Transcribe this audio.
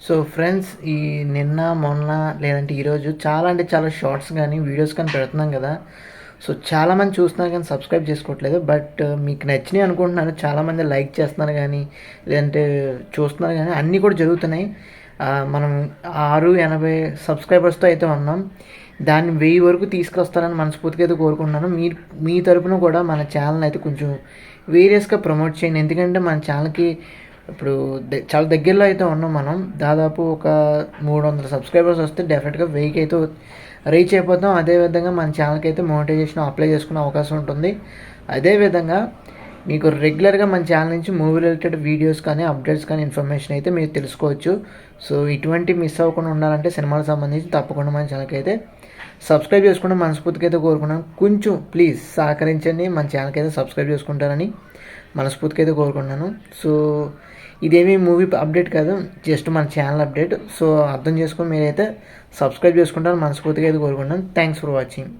So friends, ఈ నిన్న మొన్న లేదంటే ఈరోజు చాలా అంటే చాలా షార్ట్స్ కానీ వీడియోస్ కానీ పెడుతున్నాం కదా. సో చాలామంది చూస్తున్నారు కానీ సబ్స్క్రైబ్ చేసుకోవట్లేదు. బట్ మీకు నచ్చినాయి అనుకుంటున్నాను. చాలామంది లైక్ చేస్తున్నారు కానీ లేదంటే చూస్తున్నారు కానీ అన్నీ కూడా జరుగుతున్నాయి. మనం 680 సబ్స్క్రైబర్స్తో అయితే ఉన్నాం. దాన్ని 1000 వరకు తీసుకొస్తారని మనస్ఫూర్తిగా అయితే కోరుకుంటున్నాను. మీ తరపున కూడా మన ఛానల్ అయితే కొంచెం వేరియస్గా ప్రమోట్ చేయండి. ఎందుకంటే మన ఛానల్కి ఇప్పుడు చాలా దగ్గరలో అయితే ఉన్నాం. మనం దాదాపు ఒక 300 సబ్స్క్రైబర్స్ వస్తే డెఫినెట్గా 1000కి అయితే రీచ్ అయిపోతాం. అదేవిధంగా మన ఛానల్కి అయితే మోనిటైజేషన్ అప్లై చేసుకునే అవకాశం ఉంటుంది. అదేవిధంగా మీకు రెగ్యులర్గా మన ఛానల్ నుంచి మూవీ రిలేటెడ్ వీడియోస్ కానీ అప్డేట్స్ కానీ ఇన్ఫర్మేషన్ అయితే మీరు తెలుసుకోవచ్చు. సో ఇటువంటి మిస్ అవ్వకుండా ఉండాలంటే సినిమాలకు సంబంధించి తప్పకుండా మన ఛానల్కి అయితే సబ్స్క్రైబ్ చేసుకుంటే మనస్ఫూర్తిగా అయితే కోరుకున్నాను. కొంచెం ప్లీజ్ సహకరించండి, మన ఛానల్కి అయితే సబ్స్క్రైబ్ చేసుకుంటారని మనస్ఫూర్తిగా అయితే కోరుకుంటున్నాను. సో ఇదేమీ మూవీ అప్డేట్ కాదు, జస్ట్ మన ఛానల్ అప్డేట్. సో అర్థం చేసుకొని మీరైతే సబ్స్క్రైబ్ చేసుకుంటారని మనస్ఫూర్తిగా అయితే కోరుకుంటున్నాను. Thanks for watching.